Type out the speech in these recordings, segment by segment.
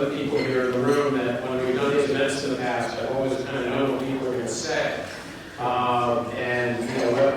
of the people here in the room that when we've done these events in the past, I've always kind of known what people are going to say. And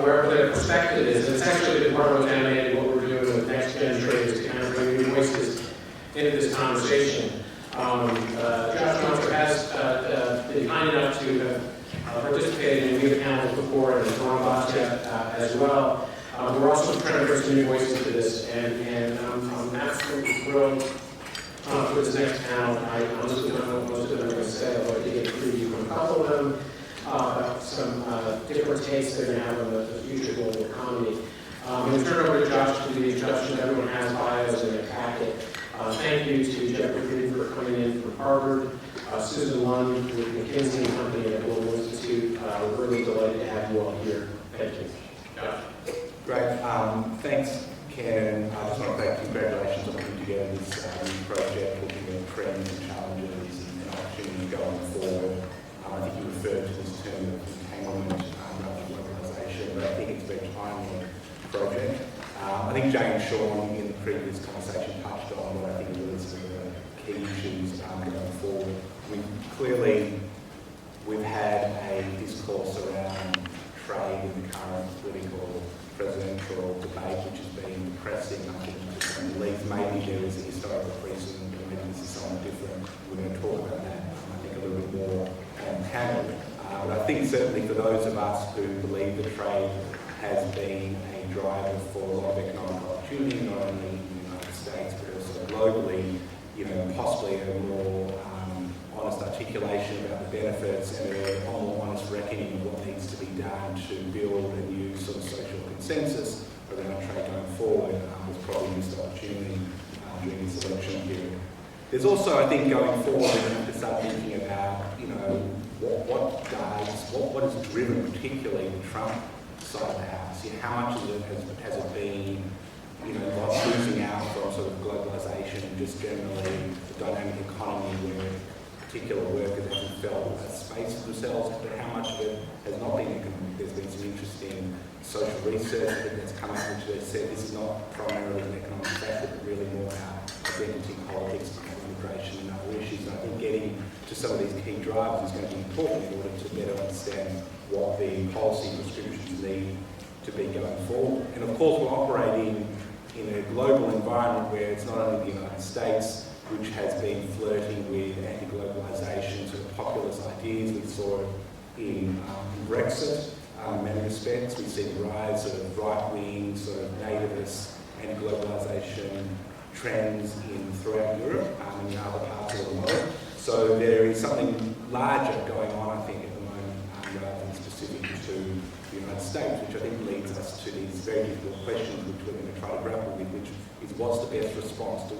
wherever their perspective is, and it's actually been part of what's animated what we're doing with Next Gen Traders to kind of bring new voices into this conversation. Josh Monster has been kind enough to have participated in the panels before, and Bhatia as well. We're also trying to bring some new voices to this, and I'm absolutely thrilled for this next panel. I honestly don't know what most of them are going to say. I'd like to get a preview from a couple of them, some different takes they're going to have on the future global economy. I'm going to turn it over to Josh to do the introduction. Everyone has bios in their packet. Thank you to Jeffrey Frieden for coming in from Harvard, Susan Lund with McKinsey and Company at Global Institute. We're really delighted to have you all here. Thank you. Josh. Great. Thanks, Ken. I just want to say congratulations on putting together this new project, looking at trends and challenges and opportunities going forward. I think you referred to this term of entanglement rather than globalisation, but I think it's a very timely project. I think Jay and Sean in the previous conversation touched on what I think are some of the key issues going forward. We've had a discourse around trade in the current political presidential debate, which has been depressing. I believe maybe there is a historical precedent, but maybe this is something different. We're going to talk about that, I think, a little bit more on panel. But I think certainly for those of us who believe that trade has been a driver for a lot of economic opportunity, not only in the United States but also globally, possibly a more honest articulation about the benefits and a more honest reckoning of what needs to be done to build a new sort of social consensus around trade going forward was probably a missed opportunity during this election period. There's also, I think, going forward, we have to start thinking about, what has driven particularly the Trump side of the house. How much of it has it been, losing out from sort of globalisation and just generally the dynamic economy where particular workers haven't felt a space for themselves, but how much of it has not been economic. There's been some interesting social research that's come out which has said this is not primarily an economic factor, but really more about identity politics, immigration and other issues. And I think getting to some of these key drivers is going to be important in order to better understand what the policy prescriptions need to be going forward. And of course we're operating in a global environment where it's not only the United States which has been flirting with anti-globalisation sort of populist ideas. We saw it in Brexit in many respects. We see the rise of right-wing sort of nativist anti-globalisation trends throughout Europe and in other parts of the world. So there is something larger going on, I think, at the moment, rather than specific to the United States, which I think leads us to these very difficult questions which we're going to try to grapple with, which is what's the best response to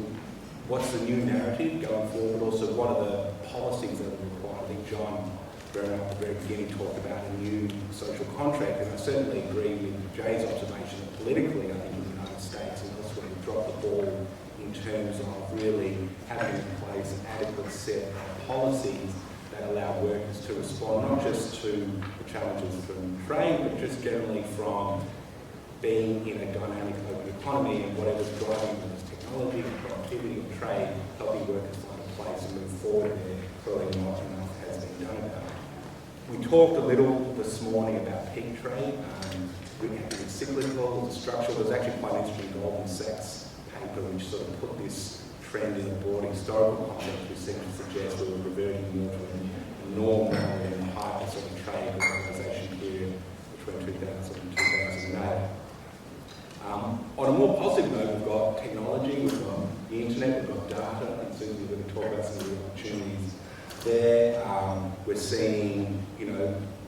what's the new narrative going forward, but also what are the policies that are required. I think John, very much at the very beginning, talked about a new social contract, and I certainly agree with Jay's observation that politically, I think in the United States and elsewhere, we've dropped the ball in terms of really having in place an adequate set of policies that allow workers to respond not just to the challenges from trade, but just generally from being in a dynamic open economy and whatever's driving them is technology, productivity and trade, helping workers find a place and move forward there. Clearly not enough has been done about it. We talked a little this morning about peak trade. It's cyclical, it's structural. There's actually quite an interesting Goldman Sachs paper which sort of put this trend in a broad historical context, which seems to suggest that we're reverting more to a norm rather than a hyper sort of trade globalisation period between 2000 and 2008. On a more positive note, we've got technology, we've got the internet, we've got data, and Susan, we're going to talk about some of the opportunities there. We're seeing,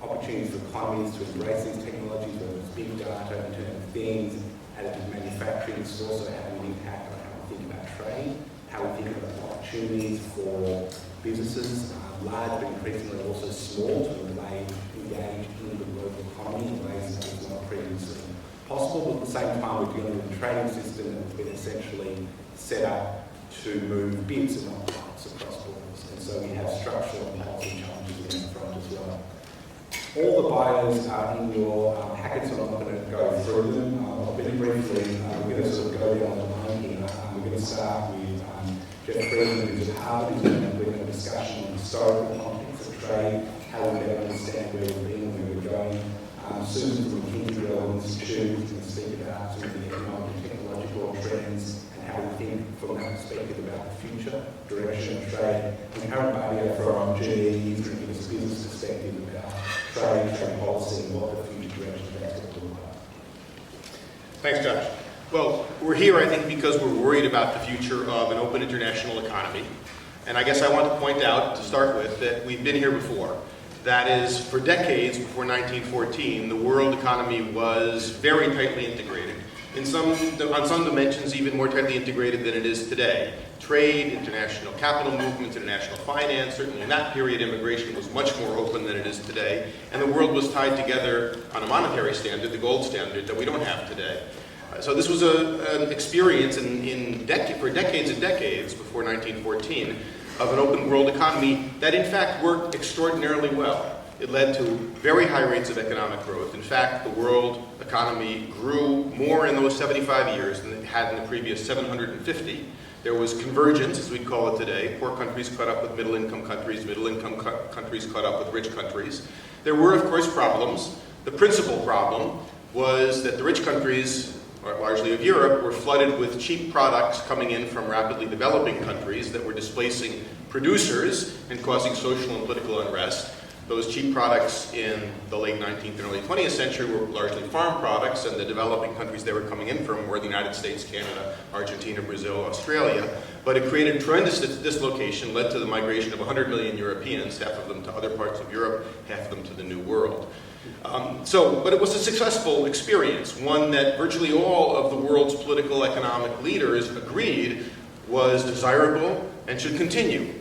opportunities for economies to embrace these technologies, whether it's big data, Internet of Things, additive manufacturing. This is also having an impact on how we think about trade, how we think about opportunities for businesses, large but increasingly also small, to engage in the global economy in ways that was not previously possible, but at the same time we're dealing with a trading system that has been essentially set up to move bits and not parts across borders. And so we have structural and policy challenges in that front as well. All the bios are in your packets, so I'm not going to go through them. Very briefly, we're going to sort of go down the line here. We're going to start with Jeff Frieden, who's at Harvard, is going to lead a discussion on historical context of trade, how we better understand where we've been and where we're going. Susan from McKinsey Institute is going to speak about some of the economic and technological trends and how we think from that perspective about the future direction of trade. And Aaron Bhatia from GE is going to give us a business perspective about trade policy, and what the future direction of that's going to look like. Thanks, Josh. Well, we're here, I think, because we're worried about the future of an open international economy. And I guess I want to point out, to start with, that we've been here before. That is, for decades before 1914, the world economy was very tightly integrated. On some dimensions, even more tightly integrated than it is today. Trade, international capital movements, international finance, certainly in that period, immigration was much more open than it is today. And the world was tied together on a monetary standard, the gold standard, that we don't have today. So this was an experience for decades and decades before 1914 of an open world economy that in fact worked extraordinarily well. It led to very high rates of economic growth. In fact, the world economy grew more in those 75 years than it had in the previous 750. There was convergence, as we'd call it today. Poor countries caught up with middle-income countries, middle-income countries caught up with rich countries. There were, of course, problems. The principal problem was that the rich countries, largely of Europe, were flooded with cheap products coming in from rapidly developing countries that were displacing producers and causing social and political unrest. Those cheap products in the late 19th and early 20th century were largely farm products, and the developing countries they were coming in from were the United States, Canada, Argentina, Brazil, Australia. But it created tremendous dislocation, led to the migration of 100 million Europeans, half of them to other parts of Europe, half of them to the New World. But it was a successful experience, one that virtually all of the world's political economic leaders agreed was desirable and should continue.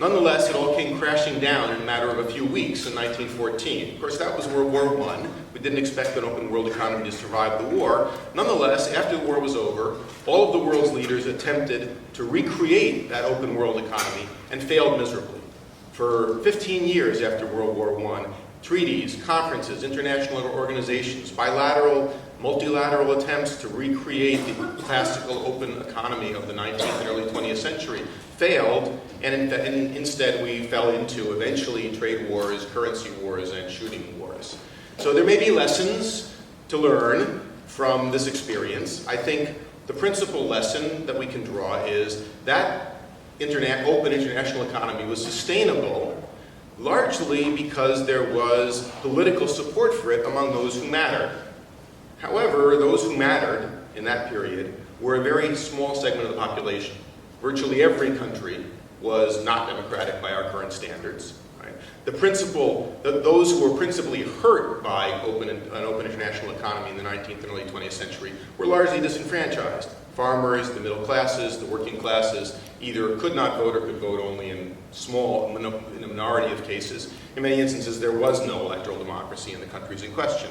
Nonetheless, it all came crashing down in a matter of a few weeks in 1914. Of course, that was World War I. We didn't expect an open world economy to survive the war. Nonetheless, after the war was over, all of the world's leaders attempted to recreate that open world economy and failed miserably. For 15 years after World War I, treaties, conferences, international organizations, bilateral, multilateral attempts to recreate the classical open economy of the 19th and early 20th century failed, and instead we fell into eventually trade wars, currency wars, and shooting wars. So there may be lessons to learn from this experience. I think the principal lesson that we can draw is that open international economy was sustainable largely because there was political support for it among those who mattered. However, those who mattered in that period were a very small segment of the population. Virtually every country was not democratic by our current standards. Right? Those who were principally hurt by an open international economy in the 19th and early 20th century were largely disenfranchised. Farmers, the middle classes, the working classes either could not vote or could vote only in a minority of cases. In many instances, there was no electoral democracy in the countries in question.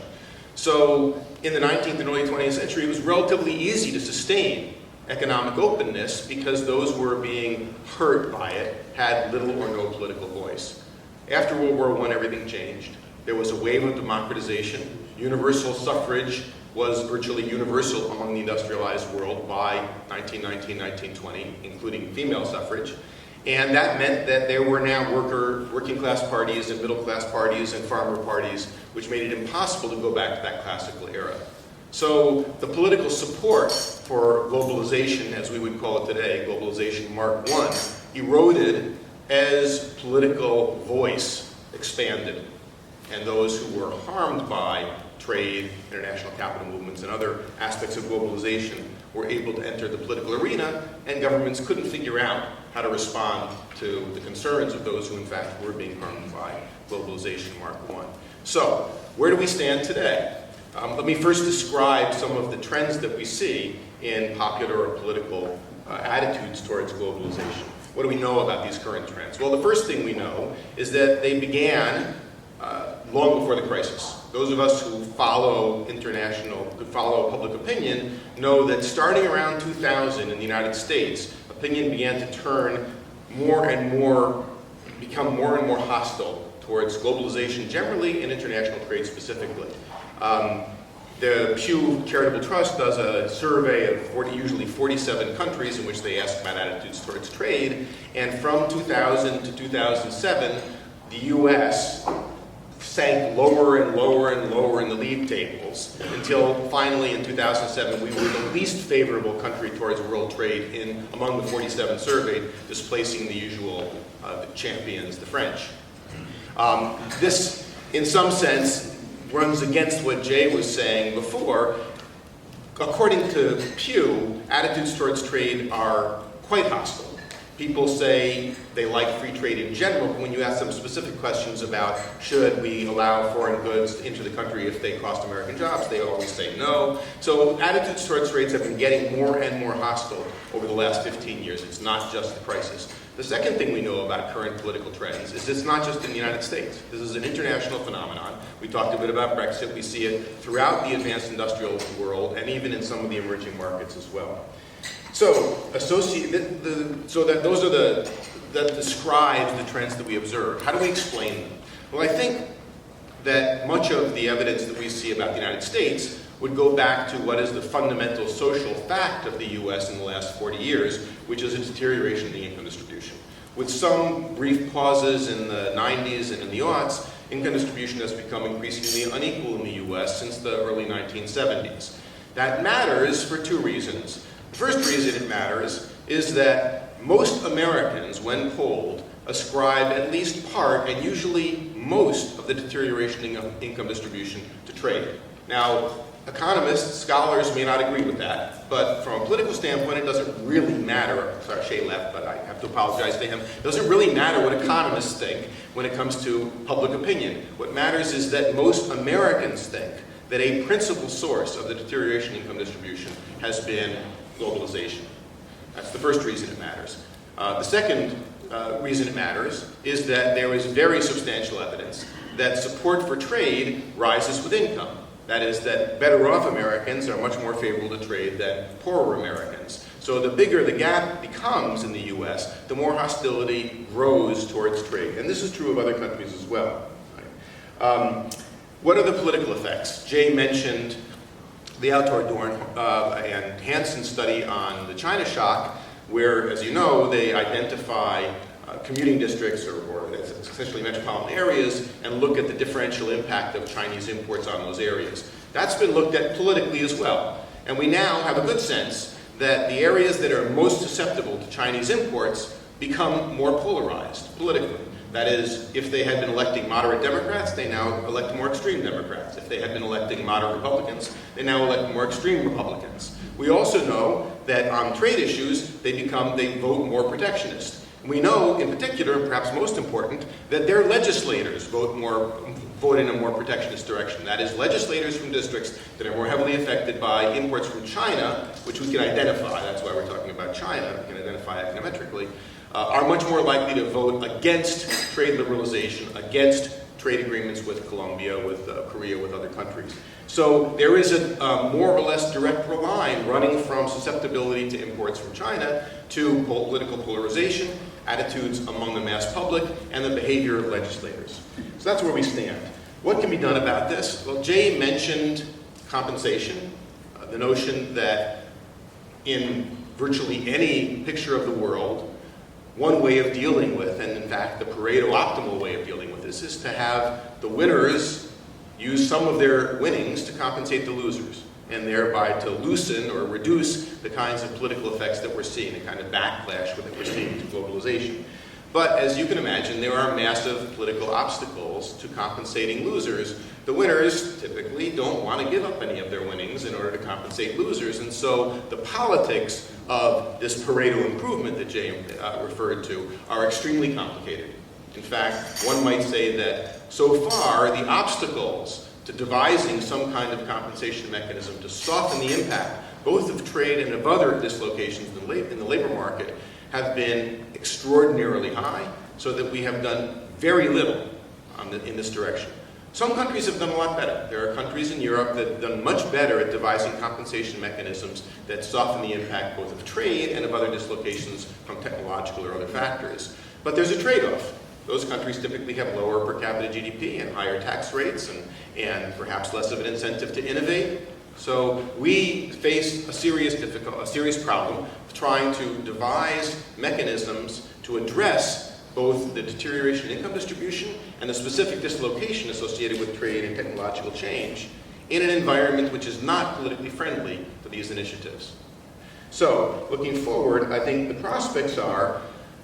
So in the 19th and early 20th century, it was relatively easy to sustain economic openness because those who were being hurt by it had little or no political voice. After World War I, everything changed. There was a wave of democratization. Universal suffrage was virtually universal among the industrialized world by 1919, 1920, including female suffrage. And that meant that there were now working class parties and middle class parties and farmer parties, which made it impossible to go back to that classical era. So the political support for globalization, as we would call it today, globalization Mark I, eroded as political voice expanded. And those who were harmed by trade, international capital movements, and other aspects of globalization were able to enter the political arena, and governments couldn't figure out how to respond to the concerns of those who in fact were being harmed by globalization Mark I. So, where do we stand today? Let me first describe some of the trends that we see in popular or political attitudes towards globalization. What do we know about these current trends? Well, the first thing we know is that they began long before the crisis. Those of us who follow public opinion know that starting around 2000 in the United States, opinion began to turn become more and more hostile towards globalization generally and international trade specifically. The Pew Charitable Trust does a survey of usually 47 countries in which they ask about attitudes towards trade, and from 2000 to 2007, the U.S. sank lower and lower and lower in the league tables until finally in 2007 we were the least favorable country towards world trade among the 47 surveyed, displacing the usual champions, the French. This, in some sense, runs against what Jay was saying before. According to Pew, attitudes towards trade are quite hostile. People say they like free trade in general, but when you ask them specific questions about should we allow foreign goods into the country if they cost American jobs, they always say no. So attitudes towards trade have been getting more and more hostile over the last 15 years. It's not just the crisis. The second thing we know about current political trends is it's not just in the United States. This is an international phenomenon. We talked a bit about Brexit. We see it throughout the advanced industrial world and even in some of the emerging markets as well. So, that describes the trends that we observe. How do we explain them? Well, I think that much of the evidence that we see about the United States would go back to what is the fundamental social fact of the U.S. in the last 40 years, which is a deterioration in the income distribution. With some brief pauses in the 90s and in the aughts, income distribution has become increasingly unequal in the U.S. since the early 1970s. That matters for two reasons. The first reason it matters is that most Americans, when polled, ascribe at least part and usually most of the deterioration in income distribution to trade. Now, economists, scholars may not agree with that, but from a political standpoint, it doesn't really matter. Sorry, Shay left, but I have to apologize to him. It doesn't really matter what economists think when it comes to public opinion. What matters is that most Americans think that a principal source of the deterioration in income distribution has been globalization. That's the first reason it matters. The second reason it matters is that there is very substantial evidence that support for trade rises with income. That is, that better off Americans are much more favorable to trade than poorer Americans. So the bigger the gap becomes in the U.S., the more hostility grows towards trade. And this is true of other countries as well. Right? What are the political effects? Jay mentioned the Outdoor Dorn and Hansen study on the China shock, where, as you know, they identify commuting districts or essentially metropolitan areas and look at the differential impact of Chinese imports on those areas. That's been looked at politically as well. And we now have a good sense that the areas that are most susceptible to Chinese imports become more polarized politically. That is, if they had been electing moderate Democrats, they now elect more extreme Democrats. If they had been electing moderate Republicans, they now elect more extreme Republicans. We also know that on trade issues, they vote more protectionist. We know, in particular, perhaps most important, that their legislators vote in a more protectionist direction. That is, legislators from districts that are more heavily affected by imports from China, which we can identify, that's why we're talking about China, we can identify econometrically, are much more likely to vote against trade liberalization, against trade agreements with Colombia, with Korea, with other countries. So there is a more or less direct line running from susceptibility to imports from China to political polarization, attitudes among the mass public, and the behavior of legislators. So that's where we stand. What can be done about this? Well, Jay mentioned compensation, the notion that in virtually any picture of the world, one way of dealing with, and in fact the Pareto optimal way of dealing with this, is to have the winners use some of their winnings to compensate the losers, and thereby to loosen or reduce the kinds of political effects that we're seeing, the kind of backlash that we're seeing to globalization. But as you can imagine, there are massive political obstacles to compensating losers. The winners typically don't want to give up any of their winnings in order to compensate losers, and so the politics of this Pareto improvement that Jay referred to are extremely complicated. In fact, one might say that so far the obstacles to devising some kind of compensation mechanism to soften the impact both of trade and of other dislocations in the labor market have been extraordinarily high, so that we have done very little in this direction. Some countries have done a lot better. There are countries in Europe that have done much better at devising compensation mechanisms that soften the impact both of trade and of other dislocations from technological or other factors. But there's a trade-off. those countries typically have lower per capita GDP and higher tax rates and perhaps less of an incentive to innovate. So we face a serious problem of trying to devise mechanisms to address both the deterioration in income distribution and the specific dislocation associated with trade and technological change in an environment which is not politically friendly to these initiatives. So, looking forward, I think the prospects are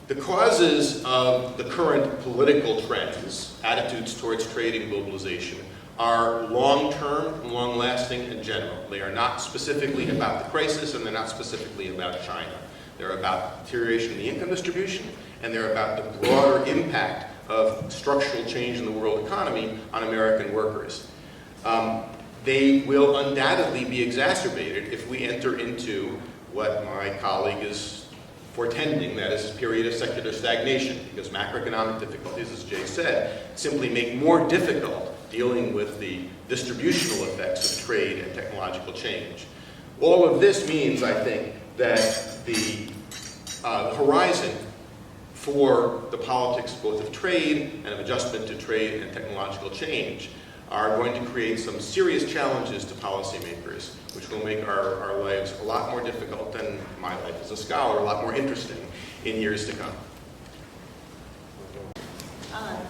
the causes of the current political trends, attitudes towards trade and globalization, are long-term, long-lasting, and general. They are not specifically about the crisis, and they're not specifically about China. They're about deterioration in the income distribution, and they're about the broader impact of structural change in the world economy on American workers. They will undoubtedly be exacerbated if we enter into what my colleague is portending, that is a period of secular stagnation, because macroeconomic difficulties, as Jay said, simply make more difficult dealing with the distributional effects of trade and technological change. All of this means, I think, that the horizon for the politics both of trade and of adjustment to trade and technological change are going to create some serious challenges to policymakers, which will make our lives a lot more difficult and my life as a scholar a lot more interesting in years to come.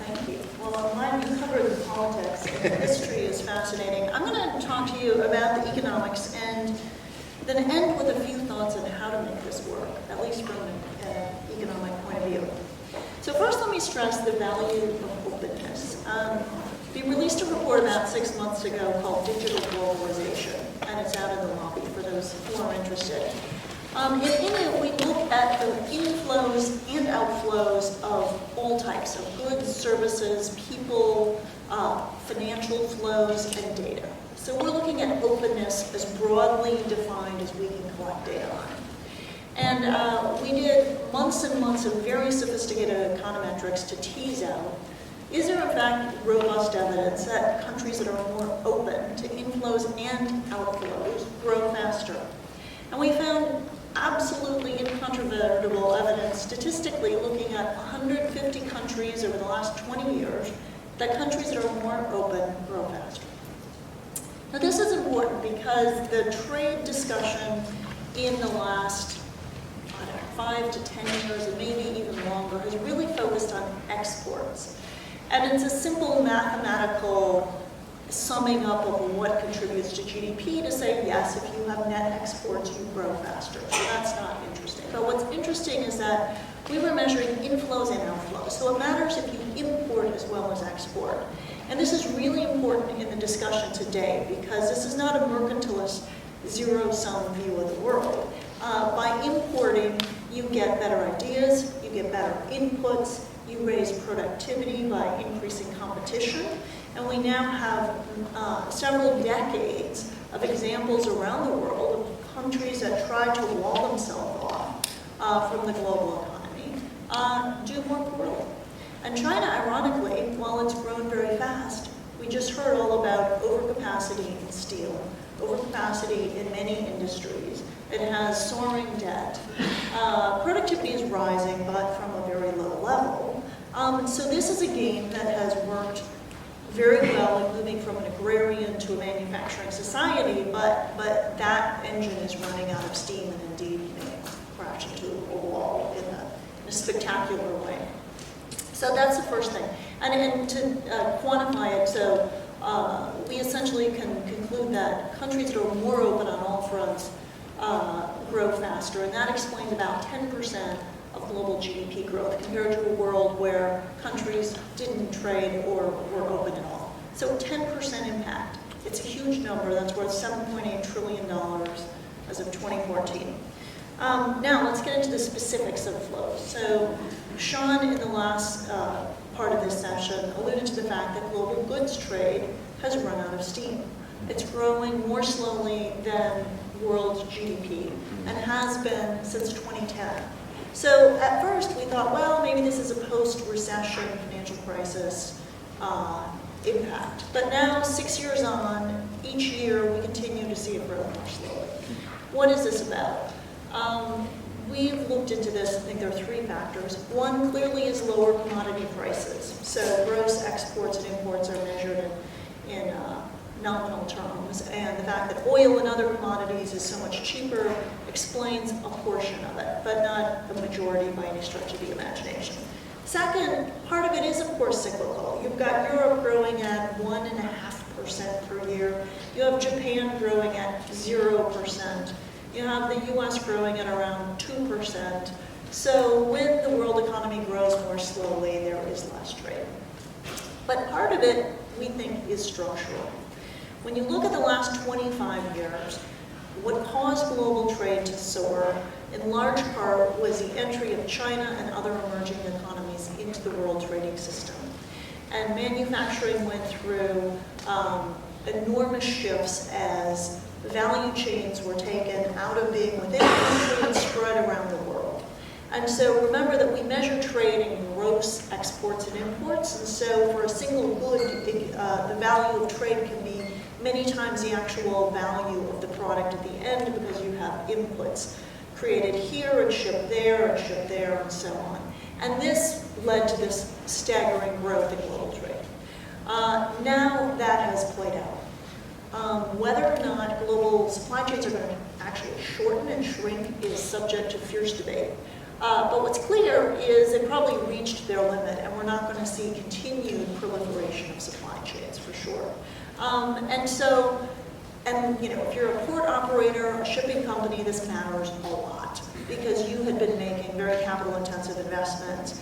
Thank you. Well, I'm glad you covered the politics, and the history is fascinating. I'm going to talk to you about the economics and then end with a few thoughts on how to make this work, at least from an economic point of view. So first, let me stress the value of openness. We released a report about 6 months ago called Digital Globalization, and it's out in the lobby for those who are interested. In it, we look at the inflows and outflows of all types of goods, services, people, financial flows, and data. So we're looking at openness as broadly defined as we can collect data on. And we did months and months of very sophisticated econometrics to tease out, is there in fact robust evidence that countries that are more open to inflows and outflows grow faster? And we found absolutely incontrovertible evidence statistically looking at 150 countries over the last 20 years that countries that are more open grow faster. Now this is important because the trade discussion in the last 5 to 10 years, and maybe even longer, has really focused on exports. And it's a simple mathematical summing up of what contributes to GDP to say, yes, if you have net exports, you grow faster. So that's not interesting. But what's interesting is that we were measuring inflows and outflows. So it matters if you import as well as export. And this is really important in the discussion today because this is not a mercantilist zero-sum view of the world. By importing, you get better ideas, you get better inputs, you raise productivity by increasing competition, and we now have several decades of examples around the world of countries that try to wall themselves off from the global economy do more poorly. And China, ironically, while it's grown very fast, we just heard all about overcapacity in steel, overcapacity in many industries. It has soaring debt. Productivity is rising, but from a very low level. So this is a game that has worked very well in moving from an agrarian to a manufacturing society, but that engine is running out of steam and indeed may crash into a wall in a spectacular way. So that's the first thing. And to quantify it, so we essentially can conclude that countries that are more open on all fronts grow faster, and that explains about 10% of global GDP growth compared to a world where countries didn't trade or were open at all. So 10% impact. It's a huge number. That's worth $7.8 trillion as of 2014. Now let's get into the specifics of flows. So Sean, in the last part of this session, alluded to the fact that global goods trade has run out of steam. It's growing more slowly than world GDP and has been since 2010. So at first we thought, well, maybe this is a post-recession financial crisis impact. But now, 6 years on, each year we continue to see it grow more slowly. What is this about? we've looked into this. I think there are three factors. One clearly is lower commodity prices. So gross exports and imports are measured in nominal terms, and the fact that oil and other commodities is so much cheaper explains a portion of it, but not the majority by any stretch of the imagination. Second, part of it is, of course, cyclical. You've got Europe growing at 1.5% per year. You have Japan growing at 0%. You have the US growing at around 2%. So when the world economy grows more slowly, there is less trade. But part of it, we think, is structural. When you look at the last 25 years, what caused global trade to soar, in large part, was the entry of China and other emerging economies into the world trading system. And manufacturing went through enormous shifts as value chains were taken out of being within the country and spread around the world. And so remember that we measure trade in gross exports and imports, and so for a single good, the value of trade can be many times the actual value of the product at the end, because you have inputs created here and shipped there and so on. And this led to this staggering growth in global trade. Now that has played out. Whether or not global supply chains are going to actually shorten and shrink is subject to fierce debate. But what's clear is they probably reached their limit, and we're not going to see continued proliferation of supply chains for sure. And if you're a port operator, a shipping company, this matters a lot, because you had been making very capital-intensive investments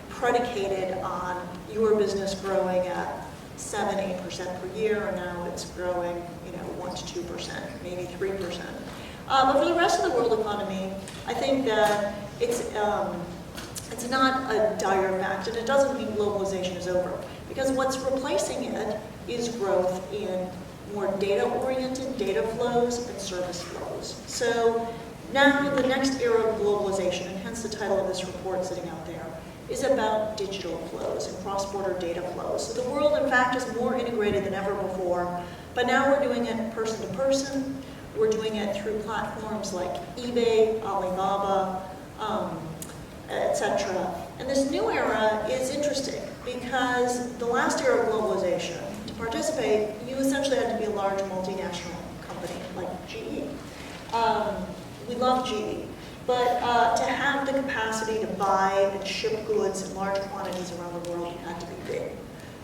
predicated on your business growing at 7-8% per year, and now it's growing 1 to 2%, maybe 3%. But for the rest of the world economy, I think that it's not a dire fact, and it doesn't mean globalization is over, because what's replacing it is growth in more data-oriented data flows and service flows. So now the next era of globalization, and hence the title of this report sitting out there, is about digital flows and cross-border data flows. So the world, in fact, is more integrated than ever before, but now we're doing it person to person. We're doing it through platforms like eBay, Alibaba, etc. And this new era is interesting because the last era of globalization, to participate, you essentially had to be a large multinational company like GE. We love GE, but to have the capacity to buy and ship goods in large quantities around the world, you had to be big.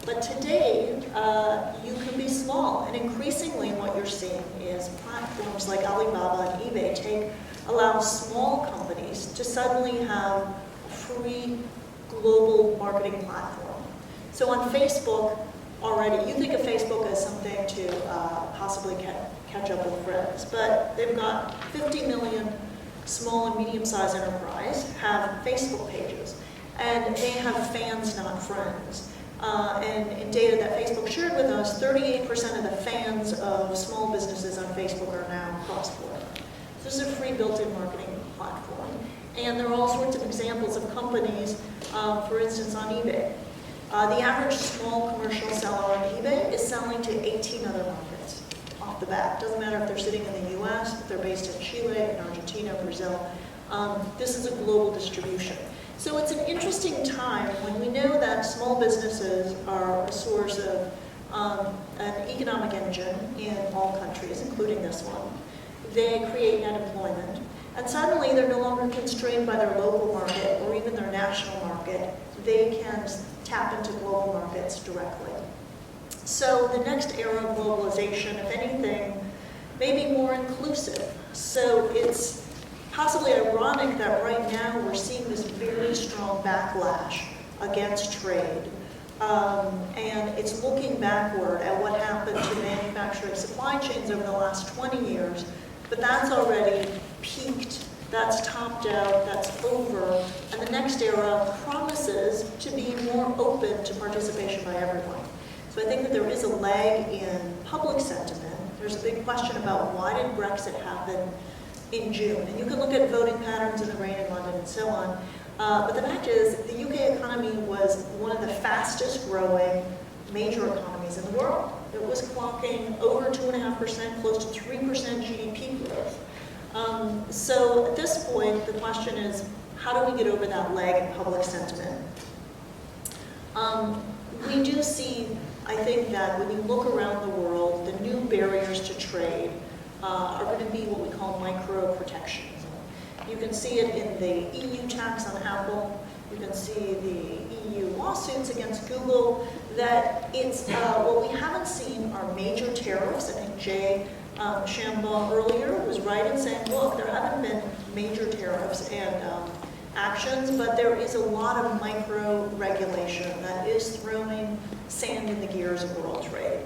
But today, you can be small, and increasingly what you're seeing is platforms like Alibaba and eBay allow small companies to suddenly have a free global marketing platform. So on Facebook already, you think of Facebook as something to possibly catch up with friends, but they've got 50 million small and medium-sized enterprise have Facebook pages, and they have fans, not friends. And in data that Facebook shared with us, 38% of the fans of small businesses on Facebook are now cross-border. This is a free built-in marketing platform. And there are all sorts of examples of companies, for instance, on eBay. The average small commercial seller on eBay is selling to 18 other markets off the bat. Doesn't matter if they're sitting in the US, if they're based in Chile, in Argentina, Brazil. This is a global distribution. So it's an interesting time when we know that small businesses are a source of an economic engine in all countries, including this one. They create net employment. And suddenly they're no longer constrained by their local market or even their national market. They can tap into global markets directly. So the next era of globalization, if anything, may be more inclusive. So it's possibly ironic that right now we're seeing this very strong backlash against trade. And it's looking backward at what happened to manufacturing supply chains over the last 20 years, but that's already peaked, that's topped out, that's over, and the next era promises to be more open to participation by everyone. So I think that there is a lag in public sentiment. There's a big question about why did Brexit happen in June, and you can look at voting patterns in the rain in London and so on. But the fact is, the UK economy was one of the fastest growing major economies in the world. It was clocking over 2.5%, close to 3% GDP growth. So at this point, the question is, how do we get over that lag in public sentiment? We do see, I think, that when you look around the world, the new barriers to trade are going to be what we call micro-protectionism. You can see it in the EU tax on Apple. You can see the EU lawsuits against Google. That it's what we haven't seen are major tariffs. I think Jay Shambaugh earlier was right in saying, look, there haven't been major tariffs and actions, but there is a lot of micro-regulation that is throwing sand in the gears of world trade.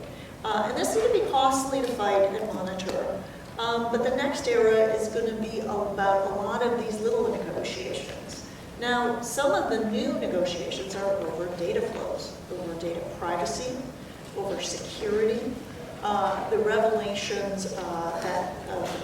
And this is going to be costly to fight and monitor. But the next era is going to be about a lot of these little negotiations. Now, some of the new negotiations are over data flows, over data privacy, over security. The revelations of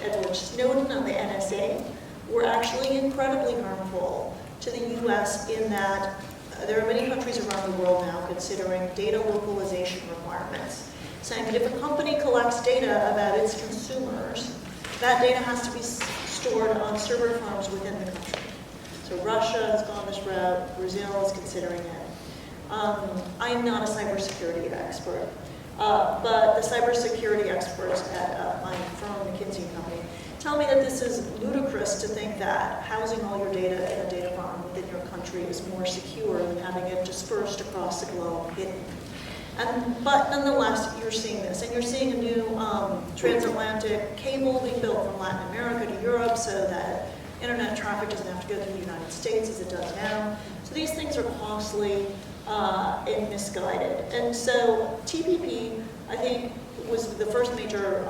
Edward Snowden on the NSA were actually incredibly harmful to the U.S. in that there are many countries around the world now considering data localization requirements, saying that if a company collects data about its consumers, that data has to be stored on server farms within the country. So Russia has gone this route, Brazil is considering it. I am not a cybersecurity expert, but the cybersecurity experts at my firm, McKinsey & Company, tell me that this is ludicrous to think that housing all your data in a data farm within your country is more secure than having it dispersed across the globe hidden. But nonetheless, you're seeing this, and you're seeing a new transatlantic cable being built from Latin America to Europe so that internet traffic doesn't have to go through the United States as it does now. So these things are costly and misguided. And so TPP, I think, was the first major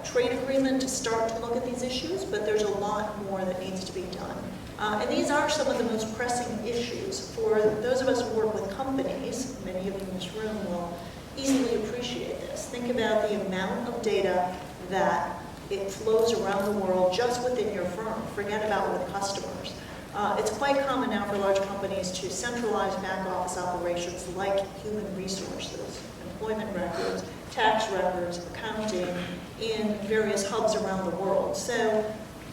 trade agreement to start to look at these issues, but there's a lot more that needs to be done. And these are some of the most pressing issues for those of us who work with companies. Many of you in this room will easily appreciate this. Think about the amount of data that it flows around the world just within your firm. Forget about with customers. It's quite common now for large companies to centralize back office operations like human resources, employment records, tax records, accounting in various hubs around the world. So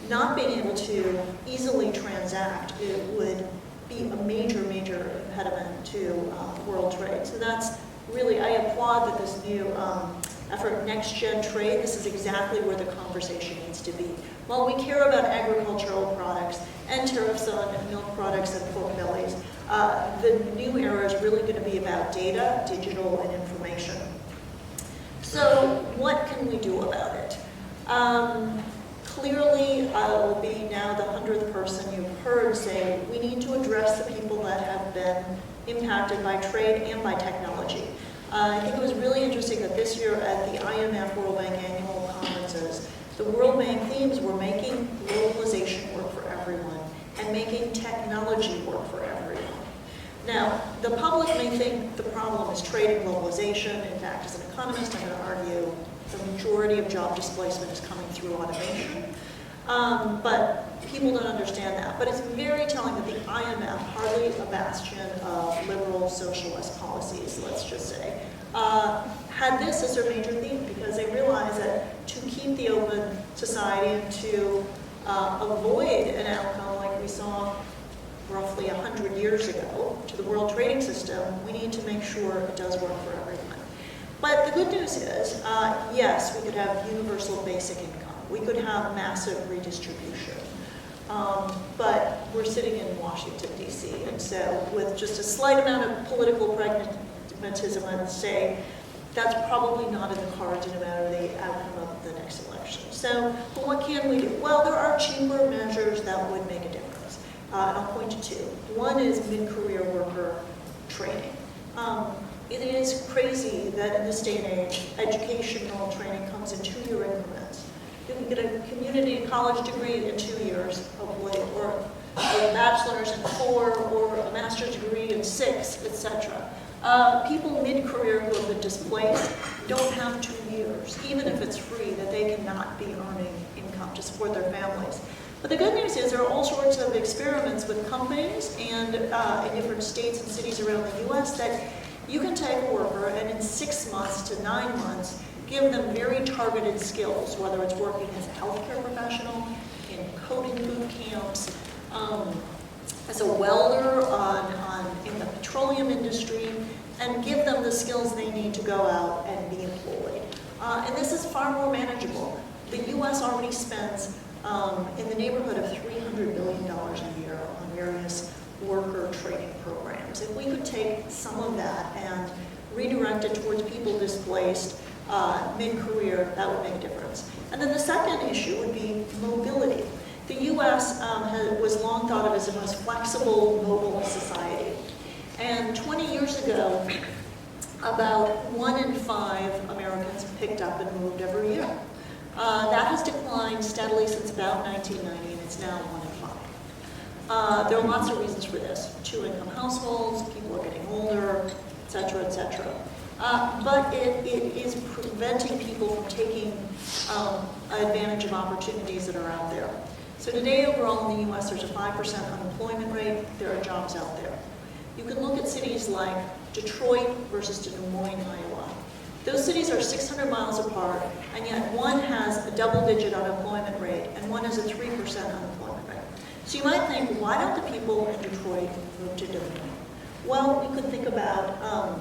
not being able to easily transact, it would be a major, major impediment to world trade. So that's really, I applaud that this new effort, Next Gen Trade, this is exactly where the conversation needs to be. While we care about agricultural products and tariffs on milk products and pork bellies, the new era is really going to be about data, digital, and information. So what can we do about it? Clearly, I will be now the 100th person you've heard say we need to address the people that have been impacted by trade and by technology. I think it was really interesting that this year at the IMF World Bank annual conferences, the World Bank themes were making globalization work for everyone and making technology work for everyone. Now, the public may think the problem is trade and globalization. In fact, as an economist, I'm going to argue the majority of job displacement is coming through automation. But people don't understand that. But it's very telling that the IMF, hardly a bastion of liberal socialist policies, let's just say, had this as their major theme because they realized that to keep the open society and to avoid an outcome like we saw roughly 100 years ago to the world trading system, we need to make sure it does work for everyone. But the good news is, yes, we could have universal basic income. We could have massive redistribution. But we're sitting in Washington, D.C., and so with just a slight amount of political pragmatism, I would say that's probably not in the cards no matter the outcome of the next election. So, but what can we do? Well, there are cheaper measures that would make a difference. And I'll point to two. One is mid-career worker training. It is crazy that in this day and age, educational training comes in 2-year increments. You can get a community college degree in 2 years, hopefully, or a bachelor's in 4, or a master's degree in 6, etc. People mid-career who have been displaced don't have 2 years, even if it's free, that they cannot be earning income to support their families. But the good news is there are all sorts of experiments with companies and in different states and cities around the U.S. that you can take a worker and in 6 months to 9 months, give them very targeted skills, whether it's working as a healthcare professional, in coding boot camps, as a welder in the petroleum industry, and give them the skills they need to go out and be employed. And this is far more manageable. The U.S. already spends in the neighborhood of $300 billion a year on various worker training programs. If we could take some of that and redirect it towards people displaced mid-career, that would make a difference. And then the second issue would be mobility. The U.S. Was long thought of as the most flexible, mobile society. And 20 years ago, about 1 in 5 Americans picked up and moved every year. That has declined steadily since about 1990, and it's now 1 in 5. There are lots of reasons for this. 2-income households, people are getting older, et cetera, et cetera. But it is preventing people from taking advantage of opportunities that are out there. So today, overall in the U.S., there's a 5% unemployment rate. There are jobs out there. You can look at cities like Detroit versus Des Moines, Iowa. Those cities are 600 miles apart, and yet one has a double-digit unemployment rate, and one has a 3% unemployment rate. So you might think, why don't the people in Detroit move to Des Moines? Well, we could think about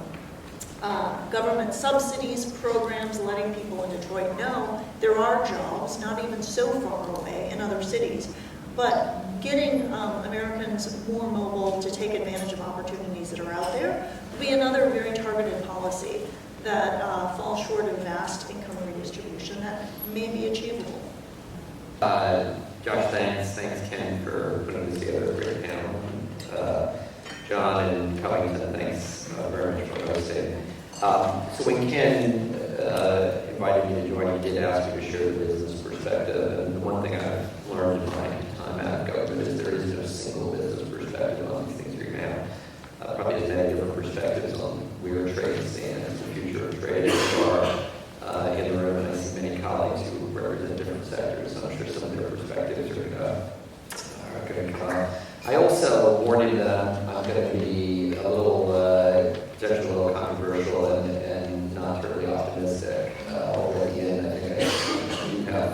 government subsidies, programs, letting people in Detroit know there are jobs, not even so far away in other cities, but getting Americans more mobile to take advantage of opportunities that are out there would be another very targeted policy that falls short of vast income redistribution that may be achievable. Josh, thanks Ken for putting this together, a great panel. John and Covington, thanks very much for hosting. So when Ken invited me to join, he did ask me to share the business perspective. And the one thing I've learned in my time at government is there is no single business perspective on these things. You're going to have probably as many different perspectives on where trade stands, the future of trade, as there are in the room. And I see many colleagues who represent different sectors, so I'm sure some of their perspectives are going to come out. I also warned him that I'm going to be a little, potentially a little controversial and not terribly optimistic. Although at the end, I think I do have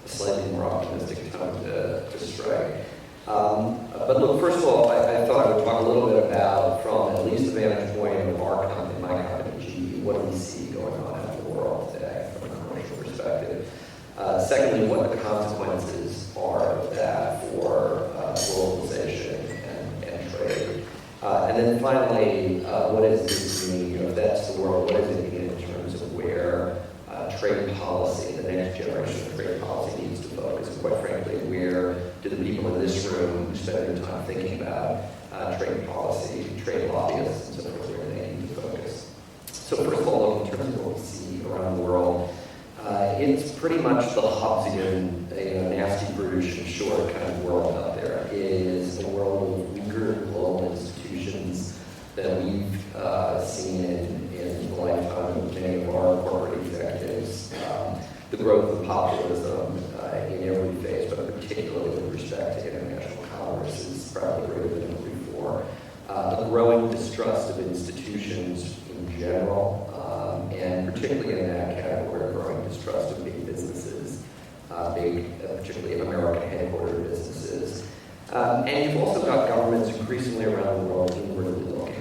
a slightly more optimistic tone to strike. But look, first of all, I thought I would talk a little bit about, from at least the vantage point of our company, my company, GE, what do we see going on out in the world today from a commercial perspective? Secondly, what the consequences are of that for globalization and trade. And then finally, what does this mean? If that's the world, what does it mean in terms of where trade policy, the next generation of trade policy needs to focus? And quite frankly, where do the people in this room who spend their time thinking about trade policy, trade lobbyists, and so forth, where they need to focus? So first of all, in terms of what we see around the world, it's pretty much the Hobbesian, nasty, brutish, and short kind of world out there. It is a world of weaker global institutions that we've seen in the lifetime of many of our corporate executives. The growth of populism in every phase, but particularly with respect to international commerce, is probably greater than ever before. A growing distrust of institutions in general, and particularly in that category, growing distrust of big businesses, particularly American headquartered businesses. And you've also got governments increasingly around the world inwardly looking,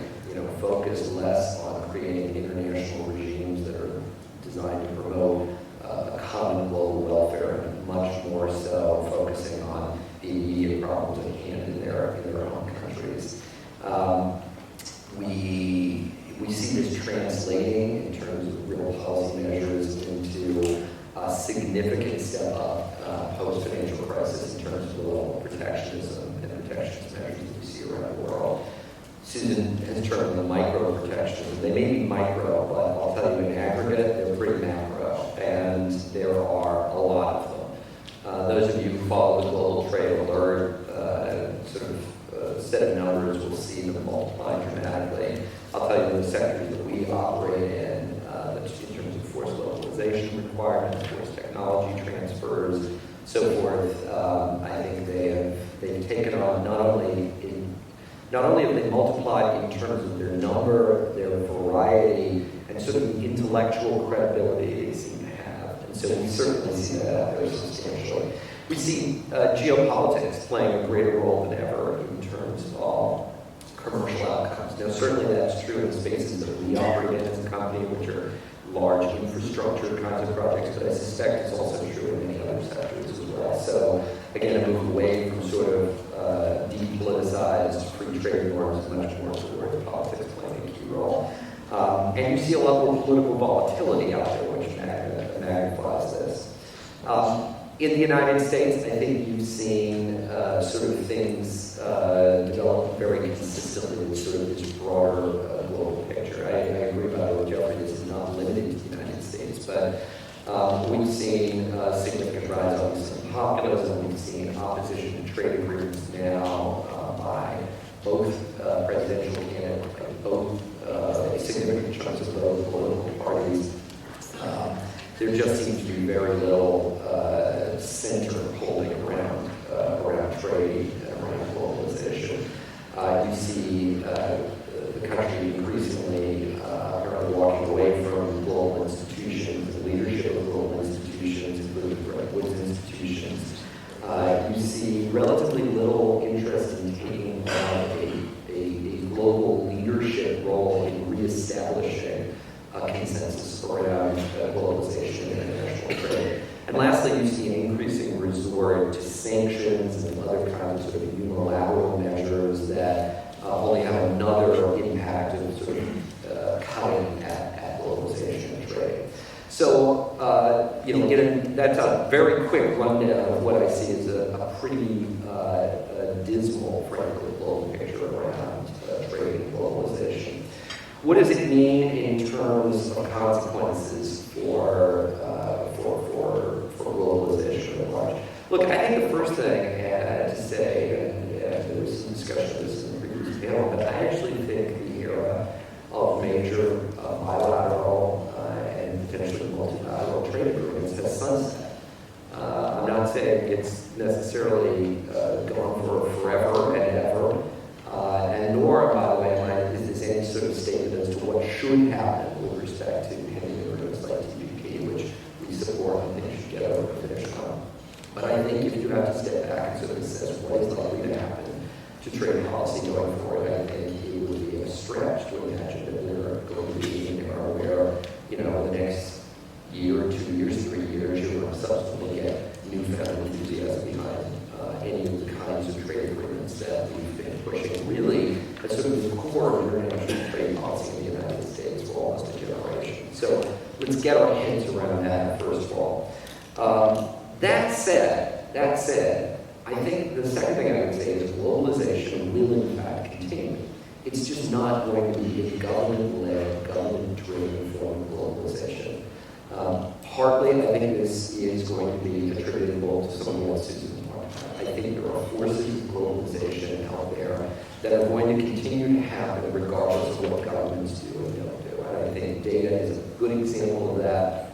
focused less on creating international regimes that are designed to promote a common global welfare, and much more so focusing on the immediate problems at hand in their own countries. We see this translating in terms of real policy measures into a significant step up post-financial crisis in terms of the level of protectionism and protectionist measures that we see around the world. Susan has termed them micro protectionism. They may be micro, but I'll tell you in aggregate, they're pretty macro, and there are a lot of them. Those of you who follow the Global Trade Alert set of numbers will see them multiplying dramatically. I'll tell you the sectors that we operate in terms of forced localization requirements, forced technology transfers, so forth. I think they've taken on not only have they multiplied in terms of their number, their variety, and sort of the intellectual credibility. They seem So we certainly see that out there substantially. We see geopolitics playing a greater role than ever in terms of commercial outcomes. Now, certainly that's true in the spaces that we operate in as a company, which are large infrastructure kinds of projects, but I suspect it's also true in many other sectors as well. So, again, a move away from sort of depoliticized free trade norms and much more toward politics playing a key role. And you see a level of political volatility out there, which magnifies this. In the United States, I think you've seen sort of things develop very consistently with sort of this broader global picture. I agree about Jeffrey, this is not limited to the United States, but we've seen significant rise obviously in populism. We've seen opposition to trade agreements now by both presidential candidates, by both significant chunks of both political parties. There just seems to be very little center holding around trade, around globalization. You see the country increasingly walking away from global institutions, the leadership of global institutions, including Woods institutions. You see relatively little interest in taking a global leadership role in reestablishing a consensus around globalization and international trade. And lastly, you see an increasing resort to sanctions and other kinds of unilateral measures that only have another impact of sort of cutting at globalization and trade. So, that's a very quick rundown of what I see as a pretty dismal, frankly, global picture around trade and globalization. What does it mean in terms of consequences for globalization at large? Look, I think the first thing I had to say, and there was some discussion of this in the previous panel, but I actually think the era of major bilateral and potentially multilateral trade agreements has sunset. I'm not saying it's necessarily gone for forever and ever, and nor, by the way, is this any sort of statement as to what should happen with respect to pending agreements like TPP, which we support and think should get over the finish line. But I think if you have to step back and sort of assess what is likely to happen to trade policy going forward, I think it would be a stretch to imagine that we're going to be in there where, in the next year, 2 years, 3 years, you're going to subsequently get newfound enthusiasm behind any of the kinds of trade agreements that we've been pushing really as sort of the core of international trade policy in the United States for almost a generation. So let's get our heads around that first of all. That said, I think the second thing I would say is globalization will in fact continue. It's just not going to be a government-led, government-driven form of globalization. Partly, I think this is going to be attributable to some of what Susan talked about. I think there are forces of globalization out there that are going to continue to happen regardless of what governments do and don't do. And I think data is a good example of that.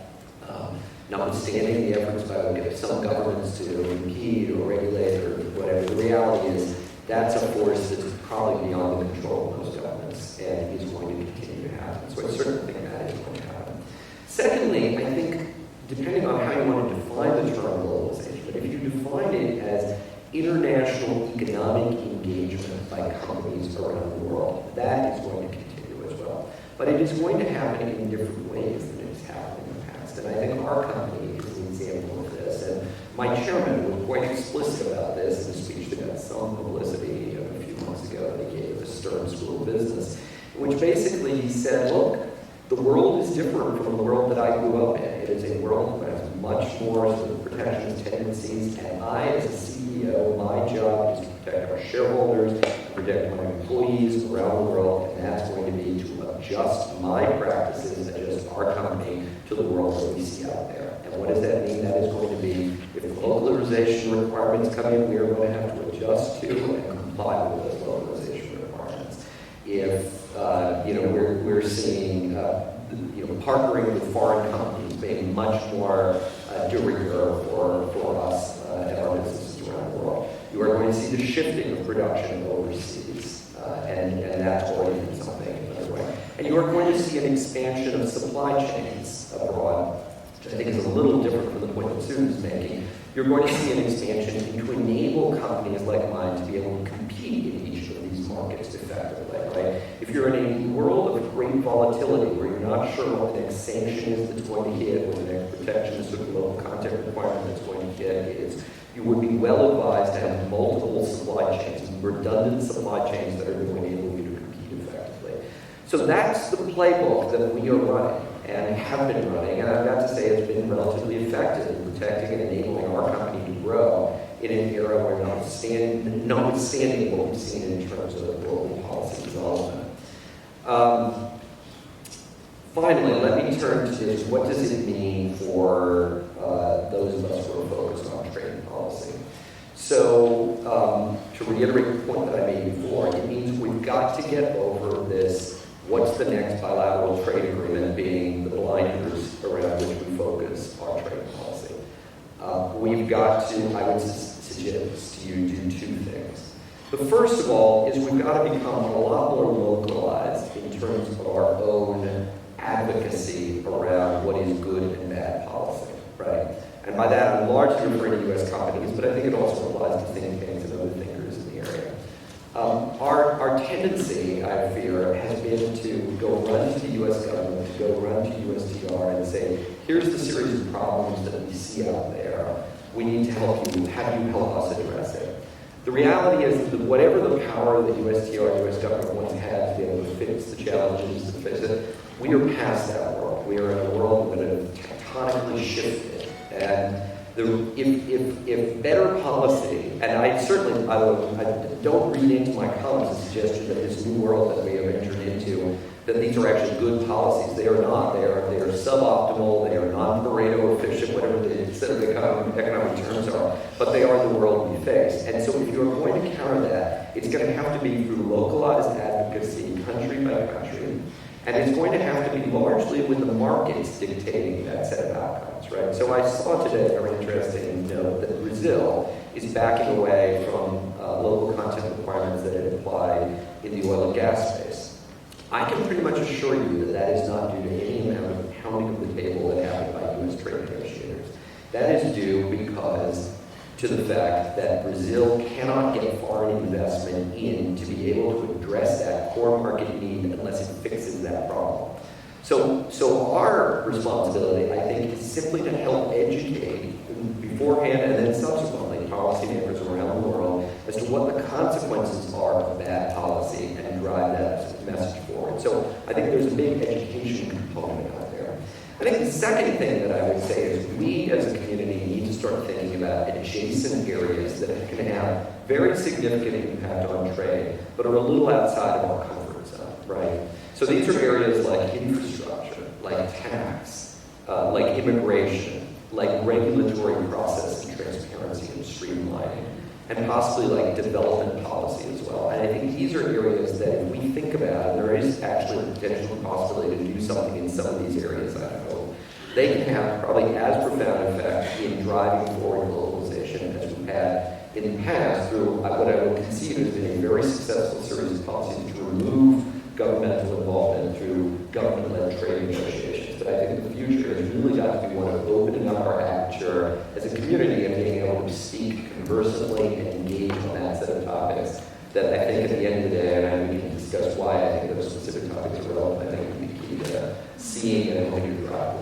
Notwithstanding the efforts by some governments to impede or regulate or whatever, the reality is that's a force that's probably beyond the control of those governments and is going to continue to happen. So I certainly think that is going to happen. Secondly, I think, depending on how you want to define the term globalization, but if you define it as international economic engagement by companies around the world, that is going to continue as well. But it is going to happen in different ways than it's happened in the past. And I think our company is an example of this. And my chairman was quite explicit about this in a speech that got some publicity a few months ago that he gave at the Stern School of Business, in which basically he said, look, the world is different from the world that I grew up in. It is a world that has much more sort of protectionist tendencies, and I, as a CEO, my job is to protect our shareholders, protect my employees around the world, and that's going to be to adjust my practices, adjust our company to the world that we see out there. And what does that mean? That is going to be, if localization requirements come in, we are going to have to adjust to and comply with those localization requirements. If we're seeing partnering with foreign companies being much more de rigueur for us and our businesses around the world. You are going to see the shifting of production overseas, and that's already been something another way. And you are going to see an expansion of supply chains abroad which I think is a little different from the point that Susan's making, you're going to see an expansion to enable companies like mine to be able to compete in each of these markets effectively, right? If you're in a world of great volatility where you're not sure what the next sanction is that's going to hit, what the next protection, sort of local content requirement that's going to hit is, you would be well advised to have multiple supply chains, redundant supply chains that are going to enable you to compete effectively. So that's the playbook that we are running and have been running, and I've got to say it's been relatively effective in protecting and enabling our company to grow in an era where notwithstanding what we've seen in terms of global policy development. Finally, let me turn to this. What does it mean for those of us who are focused on trade policy? So, to reiterate the point that I made before, it means we've got to get over this, what's the next bilateral trade agreement, being the blinders around which we focus our trade policy. We've got to, I would suggest to you, do two things. The first of all is we've got to become a lot more localized in terms of our own advocacy around what is good and bad policy, right? And by that, I'm largely referring to U.S. companies, but I think it also applies to think tanks and other thinkers in the area. Our tendency, I fear, has been to go run to the U.S. government, to go run to USTR and say, here's the series of problems that we see out there. We need to help you. How do you help us address it? The reality is that whatever the power that USTR, U.S. government once had to be able to fix the challenges, to fix it, we are past that world. We are in a world that has tectonically shifted. And if better policy, and I don't read into my comments a suggestion that this new world that we have entered into, that these are actually good policies. They are not. They are suboptimal. They are non-Pareto efficient, whatever the set of economic terms are. But they are the world we face. And so if you're going to counter that, it's going to have to be through localized advocacy, country by country. And it's going to have to be largely with the markets dictating that set of outcomes, right? So I saw today a very interesting note that Brazil is backing away from local content requirements that it applied in the oil and gas space. I can pretty much assure you that that is not due to any amount of pounding of the table that happened by U.S. trade negotiators. That is due because to the fact that Brazil cannot get foreign investment in to be able to address that core market need unless it fixes that problem. So our responsibility, I think, is simply to help educate beforehand and then subsequently policymakers around the world as to what the consequences are of bad policy and drive that message forward. So I think there's a big education component out there. I think the second thing that I would say is we as a community need to start thinking about adjacent areas that can have very significant impact on trade, but are a little outside of our comfort zone, right? So these are areas like infrastructure, like tax, like immigration, like regulatory process and transparency and streamlining, and possibly like development policy as well. And I think these are areas that if we think about, there is actually a potential possibility to do something in some of these areas, I hope. They can have probably as profound effect in driving forward globalization as we've had in the past through what I would concede has been a very successful series of policies to remove governmental involvement through government-led trade negotiations. But I think the future has really got to be one of opening up our aperture as a community and being able to speak conversantly and engage on that set of topics that I think at the end of the day, and we can discuss why I think those specific topics are relevant, I think would be key to seeing and helping to drive